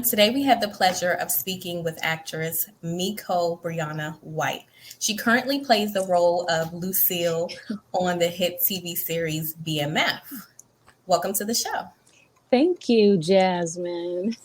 Today we have the pleasure of speaking with actress Michole Briana White. She currently plays the role of Lucille on the hit TV series BMF. Welcome to the show. Thank you, Jasmine.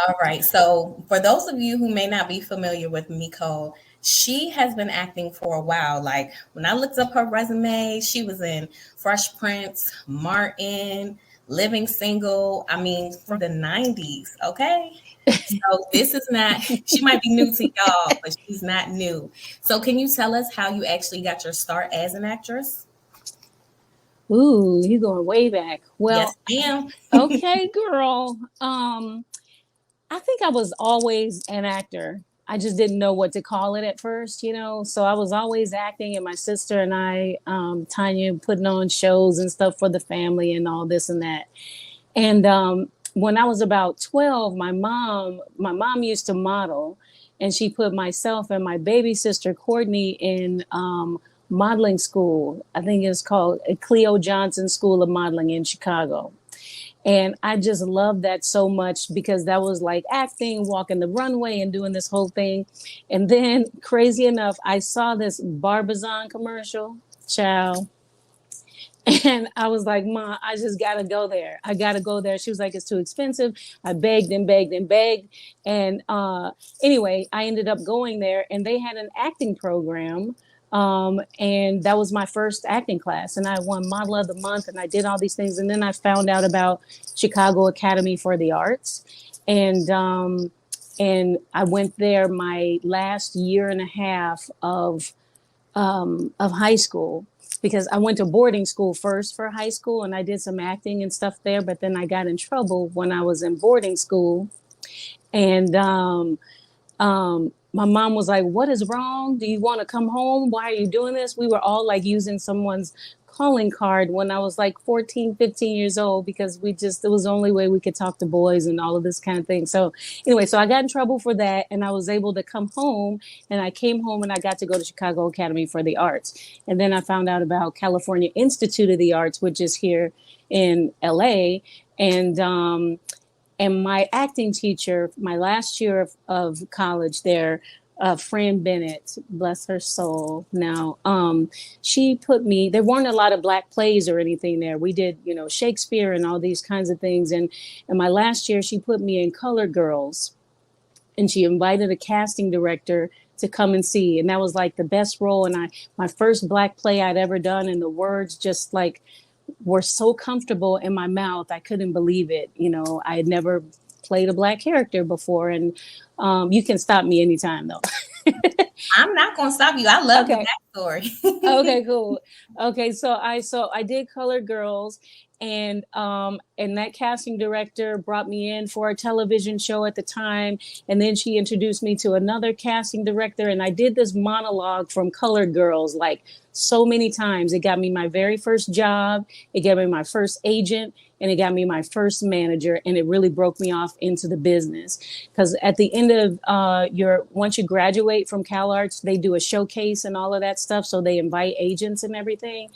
All right. So, for those of you who may not be familiar with Michole, she has been acting for a while. Like when I looked up her resume, she was in Fresh Prince, Martin, Living Single. I mean, from the 90s. Okay. So, this is not, she might be new to y'all, but she's not new. So, can you tell us how you actually got your start as an actress? Ooh, you going way back. Yes, Well, ma'am. okay, girl. I think I was always an actor. I just didn't know what to call it at first, you know. So I was always acting, and my sister and I, Tanya, putting on shows and stuff for the family and all this and that. And when I was about 12, my mom used to model, and she put myself and my baby sister Courtney in modeling school. I think it's called Cleo Johnson School of Modeling in Chicago. And I just loved that so much because that was like acting, walking the runway and doing this whole thing. And then, crazy enough, I saw this Barbizon commercial, child. And I was like, Ma, I just gotta go there. I gotta go there. She was like, it's too expensive. I begged and begged and begged. And anyway, I ended up going there, and they had an acting program. And that was my first acting class. And I won Model of the Month, and I did all these things. And then I found out about Chicago Academy for the Arts. And I went there my last year and a half of high school, because I went to boarding school first for high school, and I did some acting and stuff there. But then I got in trouble when I was in boarding school. And my mom was like, what is wrong? Do you want to come home? Why are you doing this? We were all like using someone's calling card when I was like 14, 15 years old, because it was the only way we could talk to boys and all of this kind of thing. So anyway, so I got in trouble for that, and I was able to come home, and I came home and I got to go to Chicago Academy for the Arts. And then I found out about California Institute of the Arts, which is here in LA. And my acting teacher, my last year of college there, Fran Bennett, bless her soul. Now, she put me. There weren't a lot of black plays or anything there. We did, Shakespeare and all these kinds of things. And in my last year, she put me in Colored Girls, and she invited a casting director to come and see. And that was like the best role. And my first black play I'd ever done, and the words just like were so comfortable in my mouth. I couldn't believe it. I had never played a black character before. And you can stop me anytime, though. I'm not going to stop you. I love the Okay. backstory. Okay, cool. Okay, so I did Colored Girls, and that casting director brought me in for a television show at the time, and then she introduced me to another casting director, and I did this monologue from Colored Girls like so many times. It got me my very first job, it got me my first agent, and it got me my first manager, and it really broke me off into the business. Because at the end of once you graduate from Cal Arts, they do a showcase and all of that stuff, so they invite agents and everything.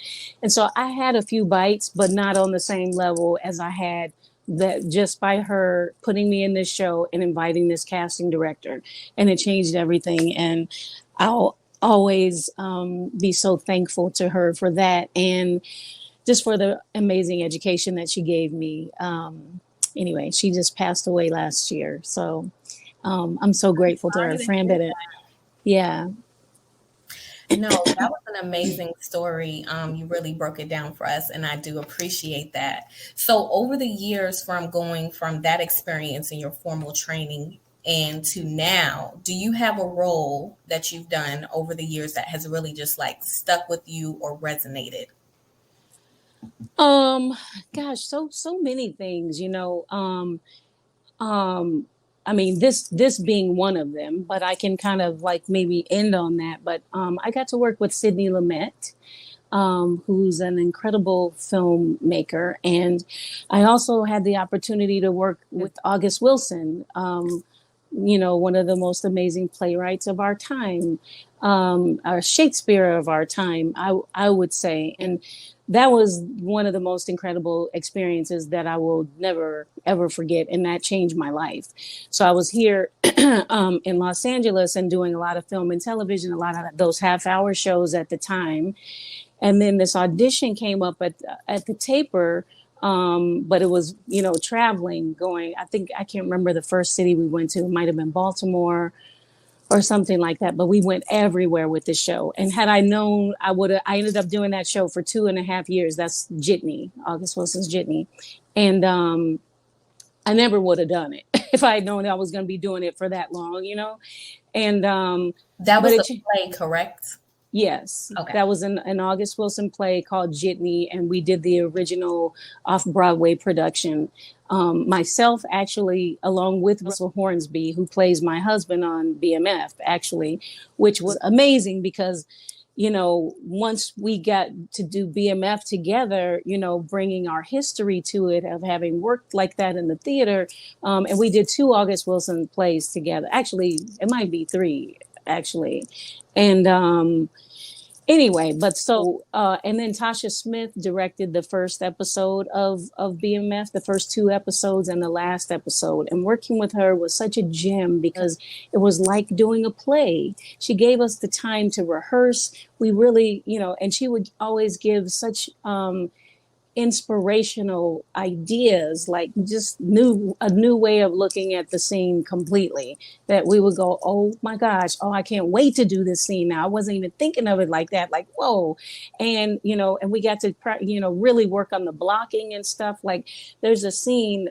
And so I had a few bites, but not on the same level as I had that just by her putting me in this show and inviting this casting director, and it changed everything. And I'll always be so thankful to her for that, and just for the amazing education that she gave me. Anyway, she just passed away last year, so I'm so grateful to her. Fran Bennett. Yeah. No, that was an amazing story. You really broke it down for us, and I do appreciate that. So, over the years, from going from that experience in your formal training and to now, do you have a role that you've done over the years that has really just like stuck with you or resonated? Um, Gosh, so many things, Um, I mean, this being one of them, but I can kind of like maybe end on that. But I got to work with Sidney Lumet, who's an incredible filmmaker, and I also had the opportunity to work with August Wilson, one of the most amazing playwrights of our time, our Shakespeare of our time, I would say. And that was one of the most incredible experiences that I will never ever forget, and that changed my life. So I was here in Los Angeles and doing a lot of film and television, a lot of those half-hour shows at the time, and then this audition came up at the Taper. But it was, traveling, going. I think I can't remember the first city we went to. It might have been Baltimore or something like that. But we went everywhere with the show. And had I known, I ended up doing that show for 2.5 years. That's Jitney, August Wilson's Jitney. And I never would have done it if I had known I was going to be doing it for that long. And that was the play, correct? Yes, okay. That was an August Wilson play called Jitney, and we did the original off-Broadway production. Myself, actually, along with Russell Hornsby, who plays my husband on BMF, actually, which was amazing because, once we got to do BMF together, bringing our history to it of having worked like that in the theater, and we did 2 August Wilson plays together. Actually, it might be 3, actually. And anyway, but so and then Tasha Smith directed the first episode of BMF, the first 2 episodes and the last episode. And working with her was such a gem because it was like doing a play. She gave us the time to rehearse. We really, and she would always give such inspirational ideas, like just a new way of looking at the scene completely, that we would go, oh my gosh, I can't wait to do this scene now. I wasn't even thinking of it like that, like, whoa. And and we got to really work on the blocking and stuff. Like there's a scene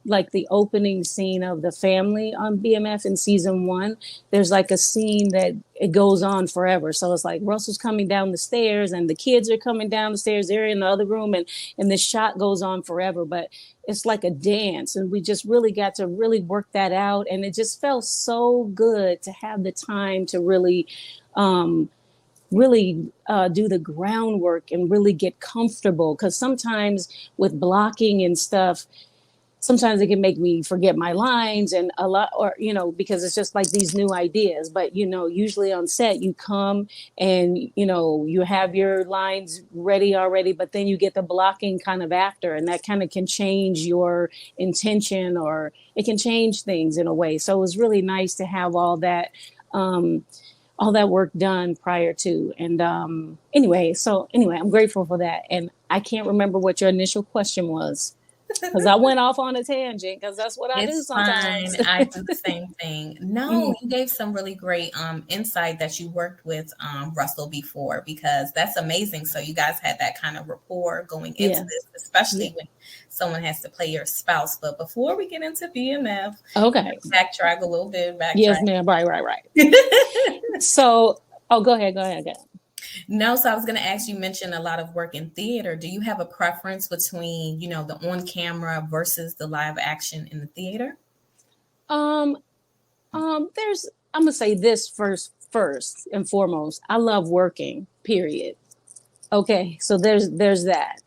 like the opening scene of The Family on BMF in season 1, there's like a scene that it goes on forever. So it's like Russell's coming down the stairs and the kids are coming down the stairs. They're in the other room and this shot goes on forever, but it's like a dance. And we just really got to really work that out. And it just felt so good to have the time to really do the groundwork and really get comfortable. Because sometimes with blocking and stuff, sometimes it can make me forget my lines and a lot, or, because it's just like these new ideas. But, usually on set, you come and, you have your lines ready already, but then you get the blocking kind of after, and that kind of can change your intention, or it can change things in a way. So it was really nice to have all that work done prior to. And anyway, I'm grateful for that. And I can't remember what your initial question was, because I went off on a tangent, because that's what I do sometimes. Fine. I do the same thing. No, you gave some really great insight that you worked with Russell before, because that's amazing. So you guys had that kind of rapport going into this, especially when someone has to play your spouse. But before we get into BMF, okay, backtrack a little bit. Yes, ma'am. Right. So, go ahead. No, so I was going to ask, you mentioned a lot of work in theater. Do you have a preference between, the on camera versus the live action in the theater? I'm gonna say this first and foremost. I love working, period. Okay, so there's that.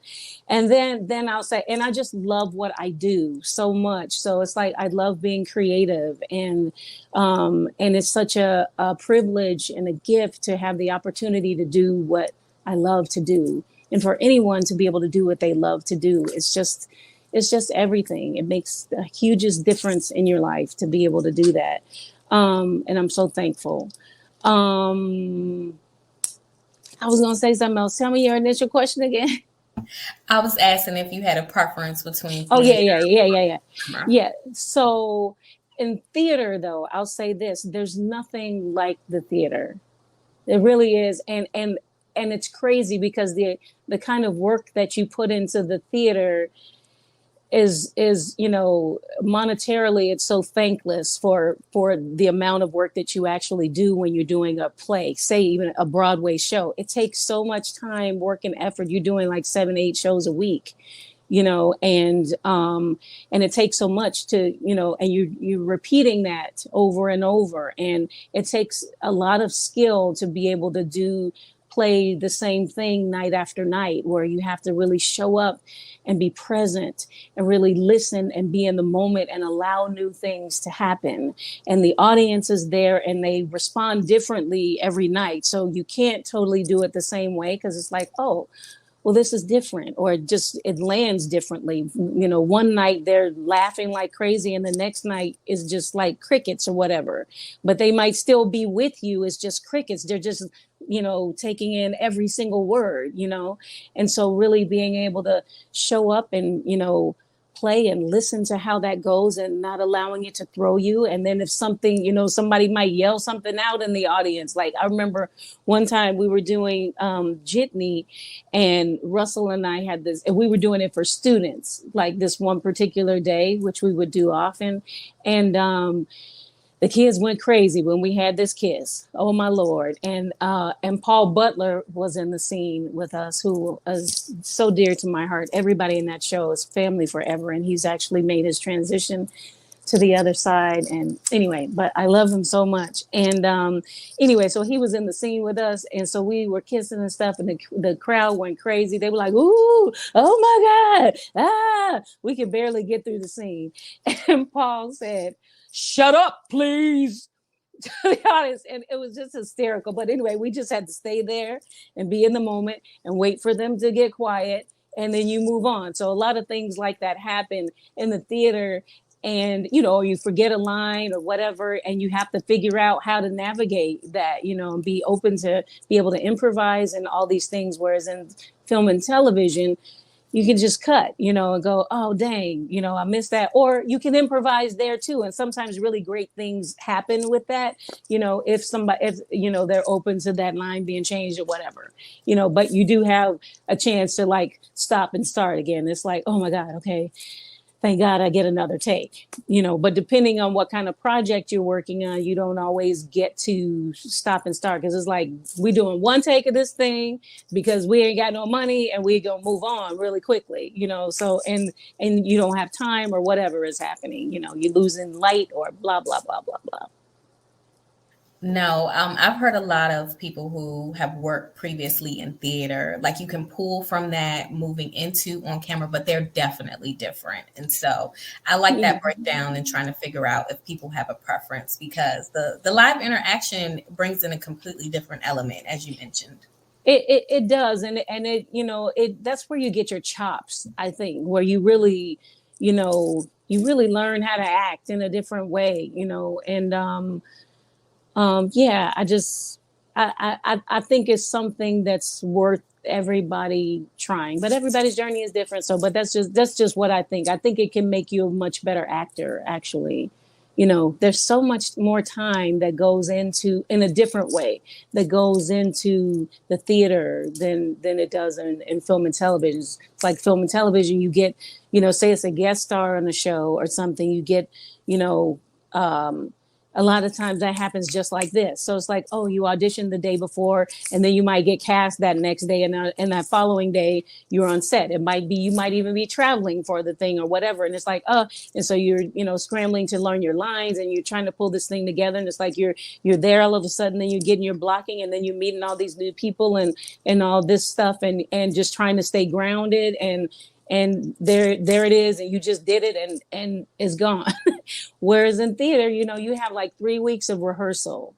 And then I'll say, and I just love what I do so much. So it's like, I love being creative, and it's such a privilege and a gift to have the opportunity to do what I love to do. And for anyone to be able to do what they love to do, it's just everything. It makes the hugest difference in your life to be able to do that. And I'm so thankful. I was going to say something else. Tell me your initial question again. I was asking if you had a preference between. Oh, yeah. So in theater, though, I'll say this: there's nothing like the theater. It really is, and it's crazy because the kind of work that you put into the theater is monetarily, it's so thankless for the amount of work that you actually do when you're doing a play, say even a Broadway show. It takes so much time, work, and effort. You're doing like 7-8 shows a week, and it takes so much to, and you're repeating that over and over, and it takes a lot of skill to be able to play the same thing night after night, where you have to really show up and be present and really listen and be in the moment and allow new things to happen. And the audience is there and they respond differently every night. So you can't totally do it the same way, because it's like, oh, well, this is different, or just it lands differently. You know, one night they're laughing like crazy and the next night is just like crickets or whatever, but they might still be with you. It's just crickets. They're just, you know, taking in every single word, you know. And so really being able to show up and, you know, play and listen to how that goes and not allowing it to throw you. And then if something, you know, somebody might yell something out in the audience. Like I remember one time we were doing jitney, and Russell and I had this, and we were doing it for students, like this one particular day, which we would do often. And the kids went crazy when we had this kiss. Oh my Lord. And Paul Butler was in the scene with us, who is so dear to my heart. Everybody in that show is family forever. And he's actually made his transition to the other side. And anyway, but I love him so much. And anyway, so he was in the scene with us. And so we were kissing and stuff, and the crowd went crazy. They were like, ooh, oh my God. Ah, we could barely get through the scene. And Paul said, shut up, please, to the audience. And it was just hysterical. But anyway, we just had to stay there and be in the moment and wait for them to get quiet. And then you move on. So a lot of things like that happen in the theater. And, you know, you forget a line or whatever, and you have to figure out how to navigate that, you know, and be open to be able to improvise and all these things. Whereas in film and television, you can just cut, you know, and go, oh, dang, you know, I missed that. Or you can improvise there too. And sometimes really great things happen with that, you know, if you know, they're open to that line being changed or whatever, you know, but you do have a chance to like stop and start again. It's like, oh my God, okay, thank God I get another take, you know. But depending on what kind of project you're working on, you don't always get to stop and start, because it's like we doing one take of this thing because we ain't got no money and we gonna move on really quickly, you know. So and you don't have time or whatever is happening, you know, you're losing light or blah blah blah blah blah. No, I've heard a lot of people who have worked previously in theater, like you can pull from that moving into on camera, but they're definitely different. And so I like Yeah. that breakdown and trying to figure out if people have a preference, because the live interaction brings in a completely different element, as you mentioned. It does, and it, you know, it, that's where you get your chops, I think, where you really, you know, you really learn how to act in a different way, you know. And yeah, I just I think it's something that's worth everybody trying, but everybody's journey is different. So, but that's just what I think. I think it can make you a much better actor, actually. You know, there's so much more time that goes into, in a different way, that goes into the theater than it does in film and television. It's like film and television, you get, you know, say it's a guest star on a show or something, you get, you know, a lot of times that happens just like this. So it's like, oh, you auditioned the day before, and then you might get cast that next day, and that following day you're on set. It might be, you might even be traveling for the thing or whatever. And it's like, and so you're, you know, scrambling to learn your lines, and you're trying to pull this thing together. And it's like you're there all of a sudden, then you're getting your blocking, and then you're meeting all these new people and all this stuff, and just trying to stay grounded, and there it is, and you just did it, and it's gone. Whereas in theater, you know, you have like 3 weeks of rehearsal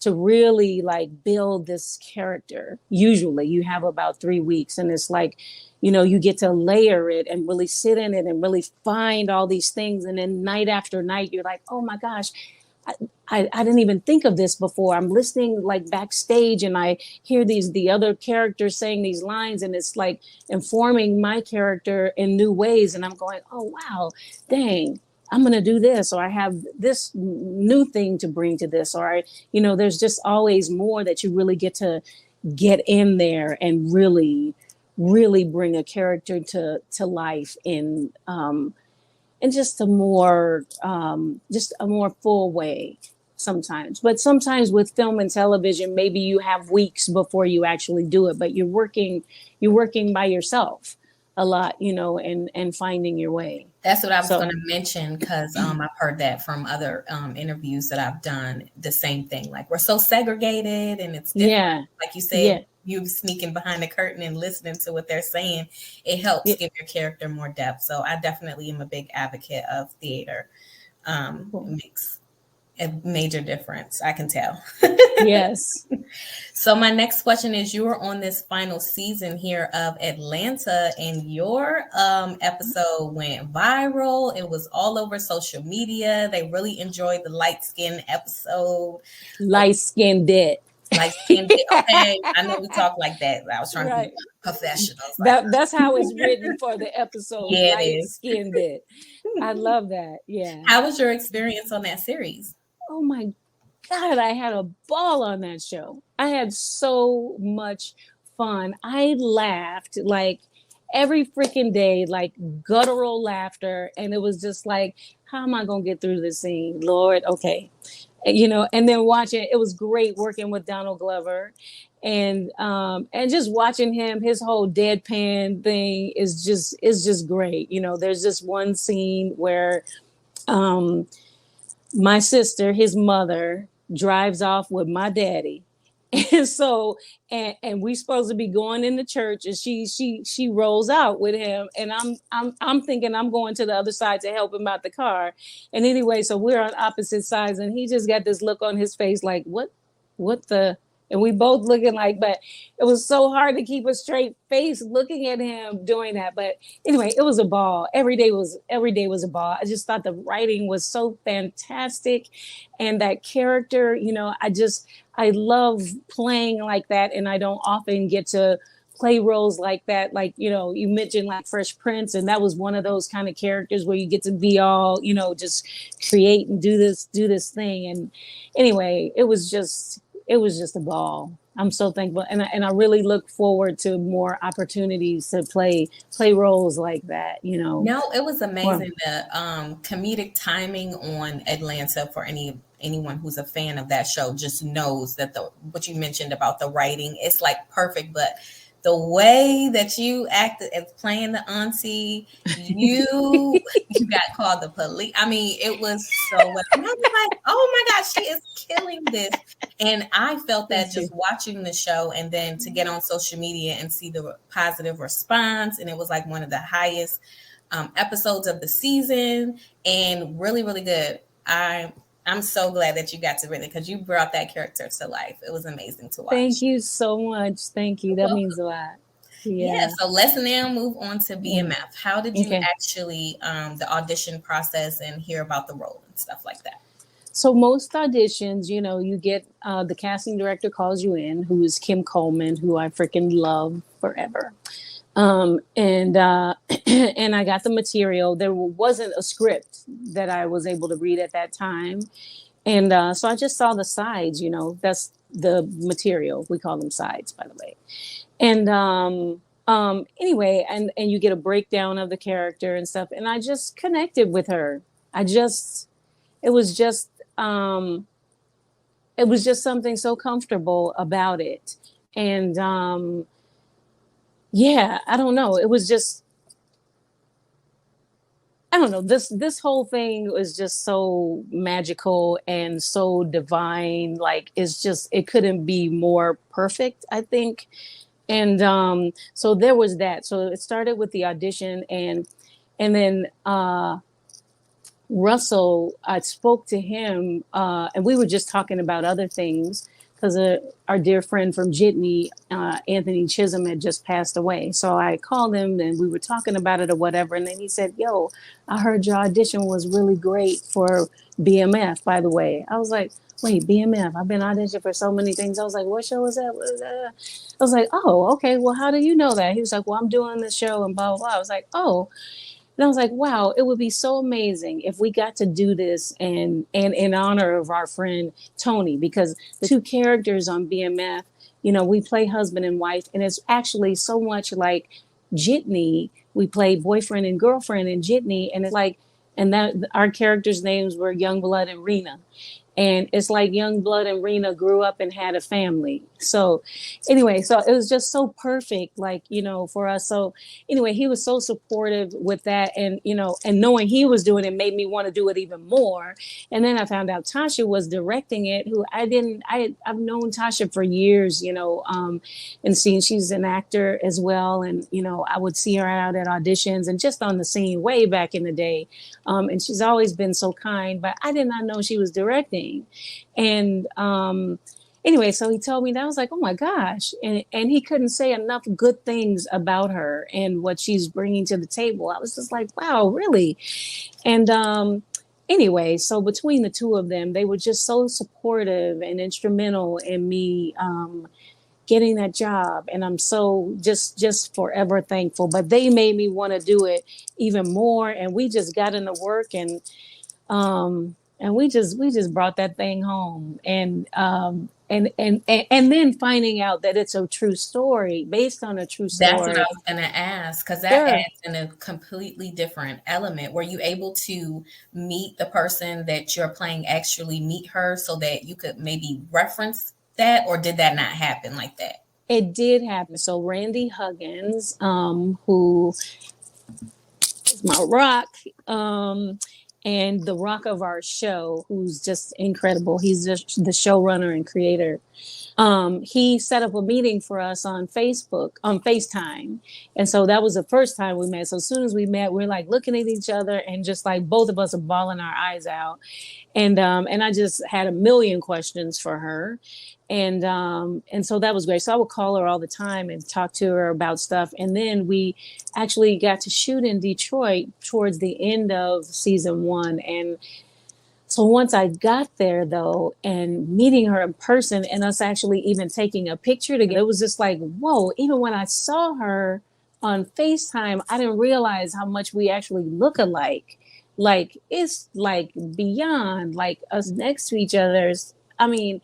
to really like build this character. Usually you have about 3 weeks, and it's like, you know, you get to layer it and really sit in it and really find all these things. And then night after night, you're like, oh my gosh, I didn't even think of this before. I'm listening like backstage, and I hear the other characters saying these lines, and it's like informing my character in new ways. And I'm going, oh wow, dang, I'm going to do this, or I have this new thing to bring to this, or you know, there's just always more that you really get to get in there and really, really bring a character to life in just a more full way sometimes. But sometimes with film and television, maybe you have weeks before you actually do it, but you're working by yourself a lot, you know, and finding your way. That's what I was So going to mention, because I've heard that from other interviews that I've done. The same thing, like we're so segregated and it's different. yeah, Like you yeah, said, you sneaking behind the curtain and listening to what they're saying, it helps yeah. give your character more depth. So I definitely am a big advocate of theater Cool. mix. a major difference. I can tell. Yes. So my next question is: you are on this final season here of Atlanta, and your episode went viral. It was all over social media. They really enjoyed the light skin episode. Light skinned it. Light skinned it. Okay, I know we talk like that. I was trying to be Right. professional. I was like, That's how it's written for the episode. yeah, it Light is. skinned it. I love that. Yeah. How was your experience on that series? Oh my God, I had a ball on that show. I had so much fun. I laughed like every freaking day, like guttural laughter. And it was just like, how am I going to get through this scene? Lord, okay. And then watching, it was great working with Donald Glover. And just watching him, his whole deadpan thing is just great. There's this one scene where um my sister, his mother, drives off with my daddy. And so and we supposed to be going into church, and she rolls out with him, and I'm thinking I'm going to the other side to help him out the car. And anyway, so we're on opposite sides, and he just got this look on his face like, what the, and we both looking like, but it was so hard to keep a straight face looking at him doing that. But anyway, it was a ball. Every day was a ball. I just thought the writing was so fantastic, and that character, I love playing like that, and I don't often get to play roles like that. Like, you mentioned like Fresh Prince, and that was one of those kind of characters where you get to be all, just create and do this thing. And anyway, it was just a ball. I'm so thankful, and I really look forward to more opportunities to play roles like that. No, it was amazing. The comedic timing on Atlanta, for anyone who's a fan of that show, just knows that what you mentioned about the writing, it's like perfect. But the way that you acted as playing the auntie, you got called the police. I mean, it was so well. And I was like, oh my gosh, she is killing this. And I felt that just watching the show, and then to get on social media and see the positive response. And it was like one of the highest episodes of the season, and really, really good. I'm so glad that you got to really, because you brought that character to life. It was amazing to watch. Thank you so much. Thank you. That means a lot. Yeah. So let's now move on to BMF. How did you actually the audition process and hear about the role and stuff like that? So most auditions, you get the casting director calls you in, who is Kim Coleman, who I freaking love forever. And I got the material. There wasn't a script that I was able to read at that time. And so I just saw the sides, that's the material. We call them sides, by the way. And anyway, and you get a breakdown of the character and stuff. And I just connected with her. It was just something so comfortable about it. And yeah, I don't know. It was just, I don't know. This whole thing was just so magical and so divine. Like, it couldn't be more perfect, I think. And so there was that. So it started with the audition, and then Russell, I spoke to him, and we were just talking about other things, because our dear friend from Jitney, Anthony Chisholm, had just passed away. So I called him, and we were talking about it or whatever. And then he said, yo, I heard your audition was really great for BMF, by the way. I was like, wait, BMF? I've been auditioning for so many things. I was like, what show is that? What is that? I was like, oh, okay. Well, how do you know that? He was like, well, I'm doing this show and blah, blah, blah. I was like, oh. And I was like, wow, it would be so amazing if we got to do this and in honor of our friend Tony, because the two characters on BMF, we play husband and wife, and it's actually so much like Jitney. We play boyfriend and girlfriend in Jitney, and it's like, and that our characters' names were Youngblood and Rena. And it's like Youngblood and Rena grew up and had a family. So anyway, so it was just so perfect, like, for us. So anyway, he was so supportive with that. And, and knowing he was doing it made me want to do it even more. And then I found out Tasha was directing it, who I've known Tasha for years, and seeing she's an actor as well. And, I would see her out at auditions and just on the scene way back in the day. And she's always been so kind, but I did not know she was directing. everything. And anyway, so he told me that. I was like, oh my gosh. And he couldn't say enough good things about her and what she's bringing to the table. I was just like, wow, really? And anyway, so between the two of them, they were just so supportive and instrumental in me getting that job, and I'm so just forever thankful. But they made me want to do it even more, and we just got into work, and we just brought that thing home, and then finding out that it's a true story based on a true That's what I story. was gonna ask, because that Sure. adds in a completely different element. Were you able to meet the person that you're playing, actually meet her so that you could maybe reference that, or did that not happen like that? It did happen. So Randy Huggins, who is my rock, and the rock of our show, who's just incredible. He's just the showrunner and creator. He set up a meeting for us on Facebook, on FaceTime. And so that was the first time we met. So as soon as we met, we're like looking at each other and just like both of us are bawling our eyes out. And I just had a million questions for her. And so that was great. So I would call her all the time and talk to her about stuff. And then we actually got to shoot in Detroit towards the end of season one. And so once I got there, though, and meeting her in person and us actually even taking a picture together, it was just like, whoa, even when I saw her on FaceTime, I didn't realize how much we actually look alike. Like, it's like beyond like us next to each other. I mean,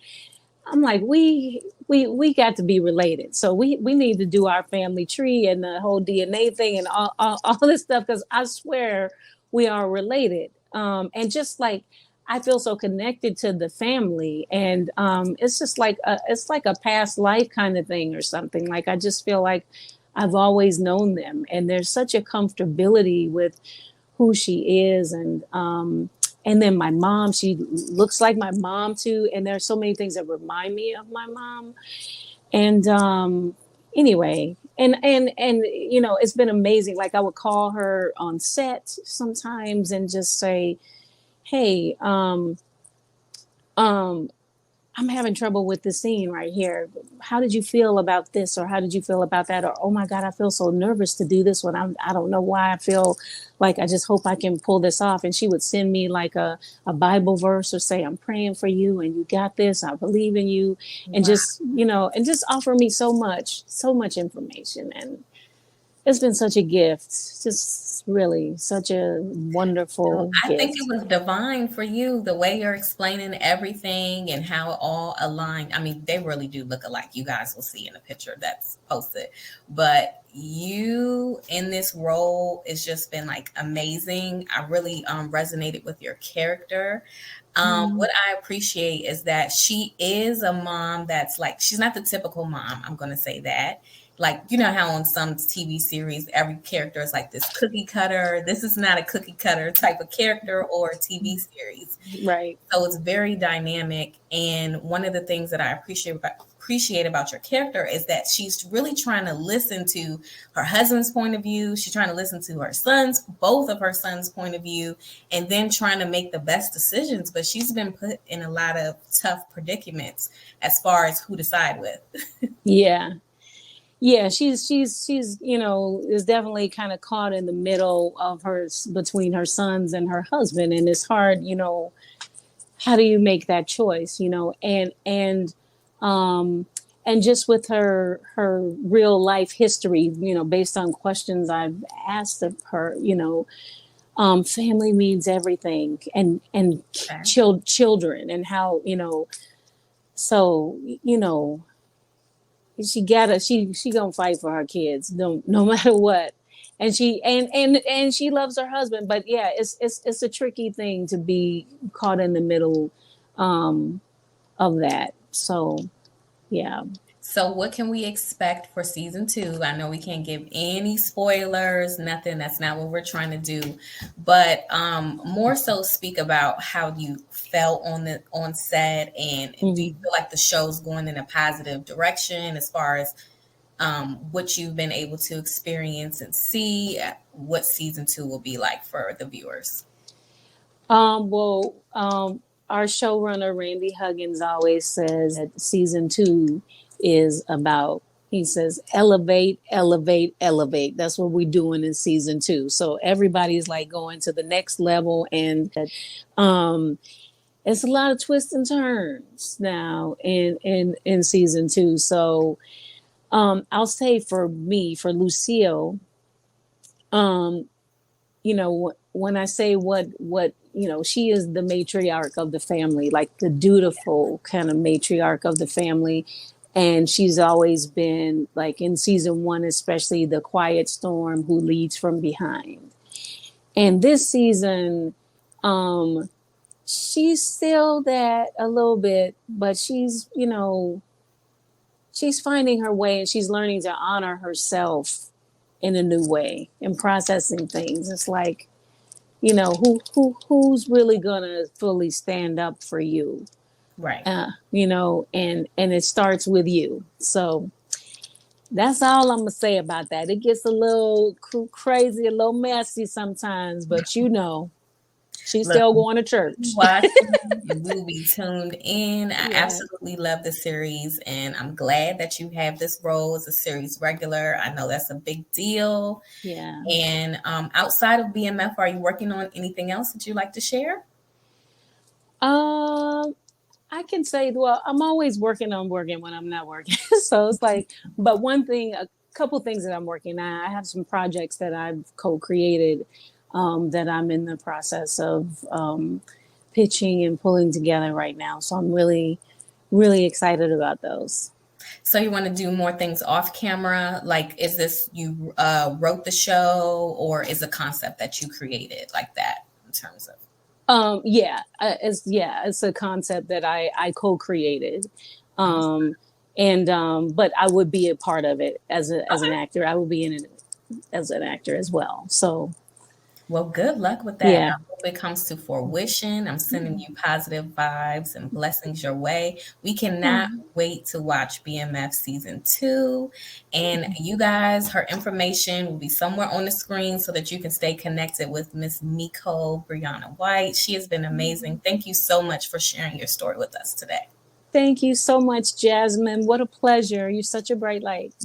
I'm like, we got to be related. So we need to do our family tree and the whole DNA thing and all this stuff, because I swear we are related. And just like I feel so connected to the family, and it's just like it's like a past life kind of thing or something. Like I just feel like I've always known them, and there's such a comfortability with who she is, and then my mom, she looks like my mom too, and there's so many things that remind me of my mom. And anyway, and you know, it's been amazing. Like I would call her on set sometimes and just say, hey, um I'm having trouble with the scene right here. How did you feel about this, or how did you feel about that? Or oh my God, I feel so nervous to do this one. I don't know why. I feel like I just hope I can pull this off. And she would send me like a Bible verse, or say, I'm praying for you and you got this. I believe in you. And Wow. just, you know, and just offer me so much information. And it's been such a gift. Just really such a So wonderful I think it gift. was divine for you, the way you're explaining everything and how it all aligned. I mean, they really do look alike. You guys will see in a picture that's posted. But you in this role, it's just been like amazing. I really resonated with your character. Mm. What I appreciate is that she is a mom that's like, she's not the typical mom. I'm going to say that. Like, you know how on some TV series, every character is like this cookie cutter. This is not a cookie cutter type of character or a TV series. Right. So it's very dynamic. And one of the things that I appreciate about your character is that she's really trying to listen to her husband's point of view. She's trying to listen to her son's, both of her sons' point of view, and then trying to make the best decisions. But she's been put in a lot of tough predicaments as far as who to side with. Yeah. Yeah, she's you know, is definitely kind of caught in the middle of her, between her sons and her husband, and it's hard, you know, how do you make that choice, you know? Um and just with her real life history, you know, based on questions I've asked of her, you know, family means everything, and Okay. children, and how, you know, so, you know, she gonna fight for her kids, no matter what. And she loves her husband, but yeah, it's a tricky thing to be caught in the middle um of that. So yeah. So, what can we expect for season two? I know we can't give any spoilers, nothing. That's not what we're trying to do. But more so, speak about how you felt on set, and do you Mhm. feel like the show's going in a positive direction as far as what you've been able to experience and see? What season two will be like for the viewers? Well, our showrunner Randy Huggins always says that season 2 is about, he says, elevate, elevate, elevate. That's what we're doing in season 2. So everybody's like going to the next level, and it's a lot of twists and turns now in season 2. So I'll say for me, for Lucille, you know, when I say what you know, she is the matriarch of the family, like the dutiful kind of matriarch of the family. And she's always been, like in season 1, especially, the quiet storm who leads from behind. And this season, she's still that a little bit, but she's, you know, she's finding her way, and she's learning to honor herself in a new way and processing things. It's like, you know, who's really gonna fully stand up for you, Right. you know, and it starts with you. So that's all I'm gonna say about that. It gets a little crazy, a little messy sometimes, but you know, she's Look, still going to church. watching, and we will be tuned in. I Yeah, absolutely love the series, and I'm glad that you have this role as a series regular. I know that's a big deal. yeah. And outside of BMF, are you working on anything else that you'd like to share? Um, I can say, well, I'm always working on working when I'm not working. So it's like, but one thing, a couple things that I'm working on. I have some projects that I've co-created, that I'm in the process of pitching and pulling together right now. So I'm really, really excited about those. So you want to do more things off camera? Like, is this you wrote the show, or is a concept that you created like that in terms of? It's a concept that I co-created. Um, and but I would be a part of it as an Okay. actor. I will be in it as an actor as well. So Well, good luck with that. yeah. I hope it comes to fruition. I'm sending you positive vibes and blessings your way. We cannot wait to watch BMF season 2. And you guys, her information will be somewhere on the screen so that you can stay connected with Miss Michole Briana White. She has been amazing. Thank you so much for sharing your story with us today. Thank you so much, Jasmine. What a pleasure. You're such a bright light.